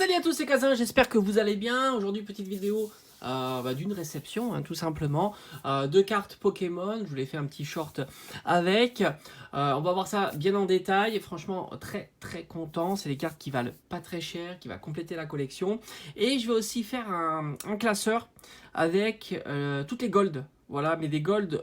Salut à tous, c'est Kazin, j'espère que vous allez bien. Aujourd'hui, petite vidéo d'une réception, tout simplement, de cartes Pokémon. Je vous l'ai fait un petit short avec. On va voir ça bien en détail. Franchement, très très content. C'est des cartes qui valent pas très cher, qui va compléter la collection. Et je vais aussi faire un classeur avec toutes les golds. Voilà, mais des golds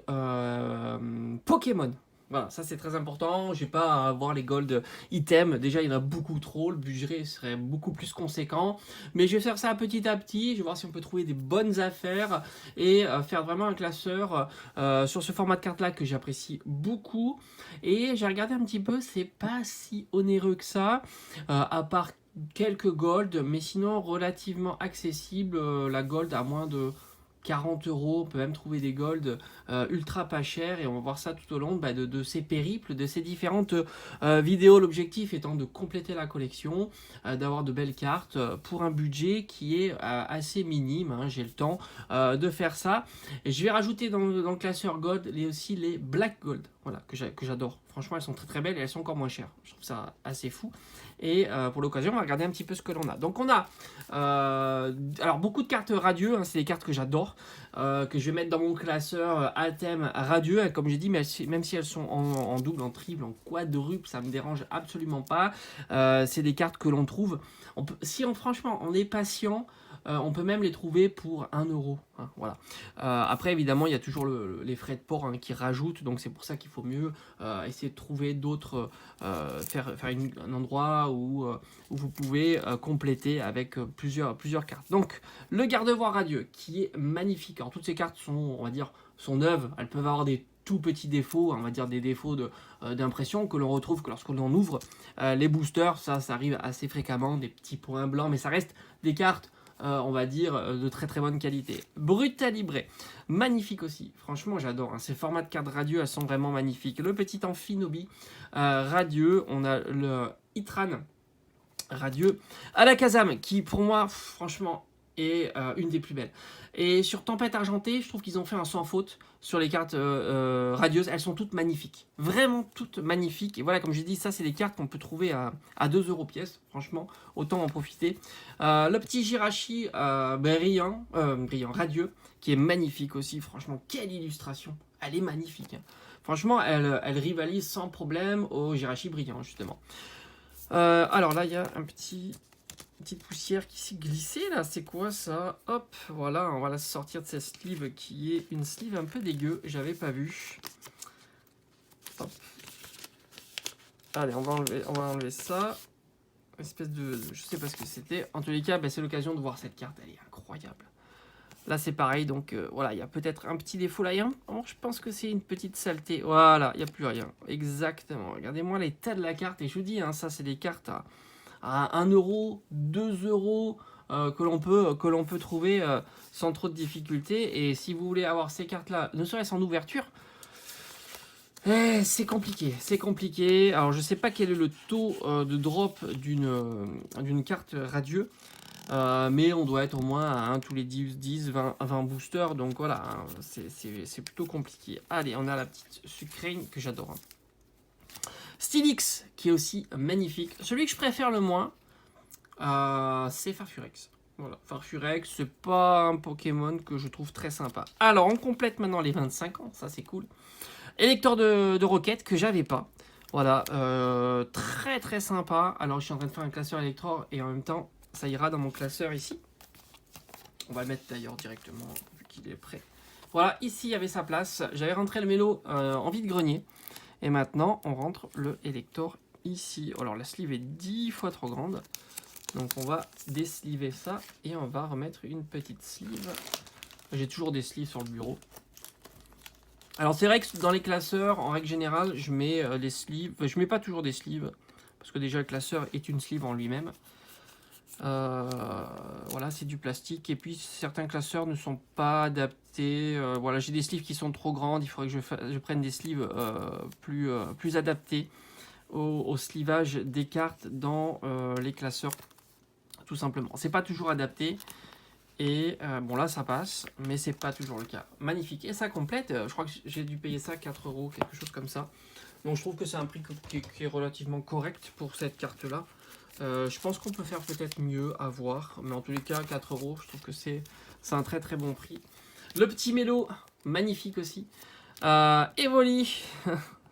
Pokémon. Voilà, ça c'est très important. J'ai pas à avoir les gold items. Déjà, il y en a beaucoup trop. Le budget serait beaucoup plus conséquent. Mais je vais faire ça petit à petit. Je vais voir si on peut trouver des bonnes affaires et faire vraiment un classeur sur ce format de carte là que j'apprécie beaucoup. Et j'ai regardé un petit peu, c'est pas si onéreux que ça, à part quelques gold, mais sinon relativement accessible. La gold à moins de 40 euros, on peut même trouver des gold ultra pas chers et on va voir ça tout au long de ces périples, de ces différentes vidéos. L'objectif étant de compléter la collection, d'avoir de belles cartes pour un budget qui est assez minime, j'ai le temps de faire ça. Et je vais rajouter dans le classeur gold aussi les black gold, voilà, que j'adore. Franchement, elles sont très très belles et elles sont encore moins chères. Je trouve ça assez fou. Et pour l'occasion, on va regarder un petit peu ce que l'on a. Donc on a alors beaucoup de cartes radieux, c'est des cartes que j'adore, que je vais mettre dans mon classeur à thème radieux. Comme j'ai dit, même si elles sont en double, en triple, en quadruple, ça me dérange absolument pas. C'est des cartes que l'on trouve. Franchement, on est patient. On peut même les trouver pour 1 euro. Voilà. Après, évidemment, il y a toujours les frais de port qui rajoutent. Donc, c'est pour ça qu'il faut mieux essayer de trouver d'autres. Faire un endroit où vous pouvez compléter avec plusieurs cartes. Donc, le garde-voix radieux qui est magnifique. Alors, toutes ces cartes sont, on va dire, sont neuves. Elles peuvent avoir des tout petits défauts, on va dire des défauts d'impression que l'on retrouve que lorsque l'on ouvre les boosters. Ça arrive assez fréquemment, des petits points blancs, mais ça reste des cartes on va dire, de très très bonne qualité. Brutalibré, magnifique aussi. Franchement, j'adore. Ces formats de cartes radieux, elles sont vraiment magnifiques. Le petit Amphinobi radieux. On a le Itran radieux. Alakazam, qui pour moi, franchement, est une des plus belles. Et sur Tempête Argentée, je trouve qu'ils ont fait un sans faute sur les cartes radieuses. Elles sont toutes magnifiques. Vraiment toutes magnifiques. Et voilà, comme j'ai dit, ça, c'est des cartes qu'on peut trouver à 2 euros pièce. Franchement, autant en profiter. Le petit Jirachi brillant, radieux, qui est magnifique aussi. Franchement, quelle illustration. Elle est magnifique. Franchement, elle rivalise sans problème au Jirachi brillant, justement. Alors là, il y a petite poussière qui s'est glissée là, c'est quoi ça? Hop, voilà, on va la sortir de cette sleeve qui est une sleeve un peu dégueu, j'avais pas vu. Hop. Allez, on va enlever ça. Espèce de, je sais pas ce que c'était. En tous les cas, c'est l'occasion de voir cette carte, elle est incroyable. Là c'est pareil, donc voilà, il y a peut-être un petit défaut là, je pense que c'est une petite saleté. Voilà, il n'y a plus rien. Exactement, regardez-moi l'état de la carte, et je vous dis, ça c'est des cartes à 1 euro, 2 euros que l'on peut trouver sans trop de difficultés. Et si vous voulez avoir ces cartes-là, ne serait-ce en ouverture, c'est compliqué, c'est compliqué. Alors je sais pas quel est le taux de drop d'une carte radieux. Mais on doit être au moins à tous les 10, 20 boosters. Donc voilà, c'est plutôt compliqué. Allez, on a la petite Sucrane que j'adore. Stylix, qui est aussi magnifique. Celui que je préfère le moins, c'est Farfurex. Voilà, Farfurex, c'est pas un Pokémon que je trouve très sympa. Alors, on complète maintenant les 25 ans, ça c'est cool. Électeur de roquettes que j'avais pas. Voilà, très très sympa. Alors, je suis en train de faire un classeur Elector et en même temps, ça ira dans mon classeur ici. On va le mettre d'ailleurs directement vu qu'il est prêt. Voilà, ici il y avait sa place. J'avais rentré le mélo en vide-grenier. Et maintenant, on rentre le Elector ici. Alors, la sleeve est 10 fois trop grande. Donc, on va désliver ça et on va remettre une petite sleeve. J'ai toujours des sleeves sur le bureau. Alors, c'est vrai que dans les classeurs, en règle générale, je mets les sleeves. Je mets pas toujours des sleeves parce que déjà, le classeur est une sleeve en lui-même. Voilà, c'est du plastique. Et puis, certains classeurs ne sont pas adaptés. Voilà, j'ai des sleeves qui sont trop grandes. Il faudrait que je prenne des sleeves plus adaptés au slivage des cartes dans les classeurs, tout simplement. C'est pas toujours adapté. Et bon, là, ça passe, mais c'est pas toujours le cas. Magnifique. Et ça complète. Je crois que j'ai dû payer ça 4 euros, quelque chose comme ça. Donc, je trouve que c'est un prix qui est relativement correct pour cette carte-là. Je pense qu'on peut faire peut-être mieux, à voir. Mais en tous les cas, 4 euros, je trouve que c'est un très très bon prix. Le petit mélo, magnifique aussi. Evoli,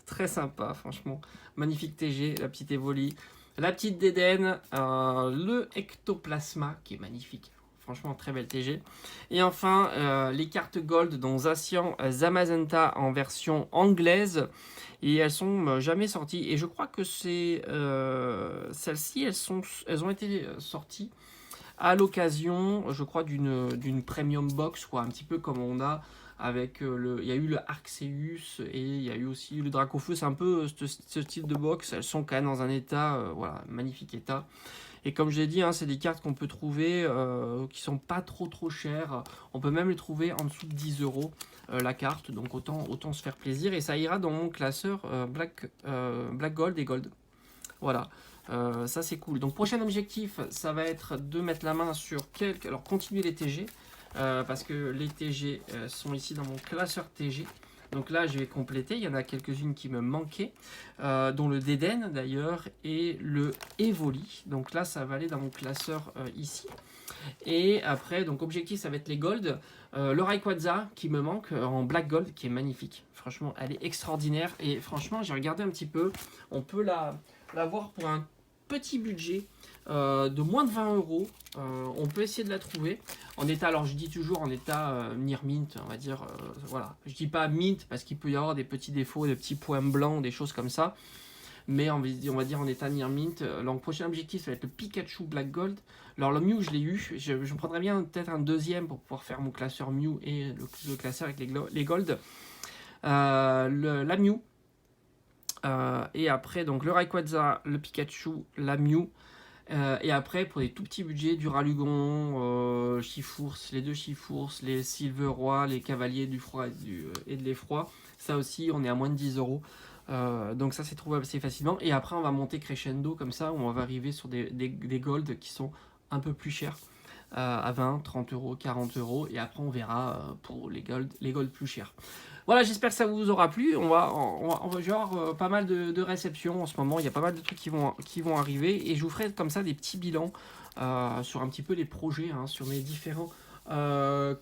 très sympa, franchement. Magnifique TG, la petite Evoli. La petite Dédène, le Ectoplasma, qui est magnifique. Franchement, très belle TG. Et enfin, les cartes Gold, dont Zacian Zamazenta en version anglaise. Et elles sont jamais sorties. Et je crois que c'est celles-ci, elles ont été sorties à l'occasion, je crois, d'une premium box, quoi, un petit peu comme on a avec il y a eu le Arceus et il y a eu aussi le Dracofeu. C'est un peu ce style de box. Elles sont quand même dans un état, voilà, magnifique état. Et comme je l'ai dit, hein, c'est des cartes qu'on peut trouver qui sont pas trop chères. On peut même les trouver en dessous de 10 euros la carte. Donc autant se faire plaisir. Et ça ira dans mon classeur Black Gold et Gold. Voilà. Ça c'est cool. Donc prochain objectif, ça va être de mettre la main sur quelques... Alors continuer les TG. Parce que les TG sont ici dans mon classeur TG. Donc là, je vais compléter. Il y en a quelques-unes qui me manquaient, dont le Dédène d'ailleurs et le Evoli. Donc là, ça va aller dans mon classeur ici. Et après, donc objectif, ça va être les Gold. Le Rayquaza qui me manque en Black Gold, qui est magnifique. Franchement, elle est extraordinaire. Et franchement, j'ai regardé un petit peu. On peut la voir pour un petit budget de moins de 20 euros. On peut essayer de la trouver en état, alors je dis toujours en état near mint, on va dire, voilà, je dis pas mint parce qu'il peut y avoir des petits défauts, des petits points blancs, des choses comme ça, mais on va dire en état near mint. Donc prochain objectif, ça va être le Pikachu Black Gold. Alors le Mew, je l'ai eu, je prendrais bien peut-être un deuxième pour pouvoir faire mon classeur Mew et le classeur avec les Gold. La Mew, et après donc le Rayquaza, le Pikachu, la Mew. Et après, pour des tout petits budgets, du Ralugon, Chifours, les deux Chifours, les Silveroy, les Cavaliers du Froid et de l'Effroi. Ça aussi, on est à moins de 10 euros. Donc ça, c'est trouvable assez facilement. Et après, on va monter crescendo comme ça, où on va arriver sur des golds qui sont un peu plus chers. À 20, 30 euros, 40 euros. Et après, on verra pour les golds plus chers. Voilà, j'espère que ça vous aura plu. On va genre pas mal de réceptions en ce moment. Il y a pas mal de trucs qui vont arriver. Et je vous ferai comme ça des petits bilans sur un petit peu les projets, hein, sur mes différents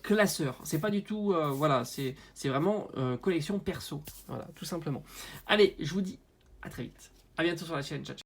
classeurs. C'est pas du tout... voilà, c'est vraiment collection perso. Voilà, tout simplement. Allez, je vous dis à très vite. À bientôt sur la chaîne. Ciao, ciao.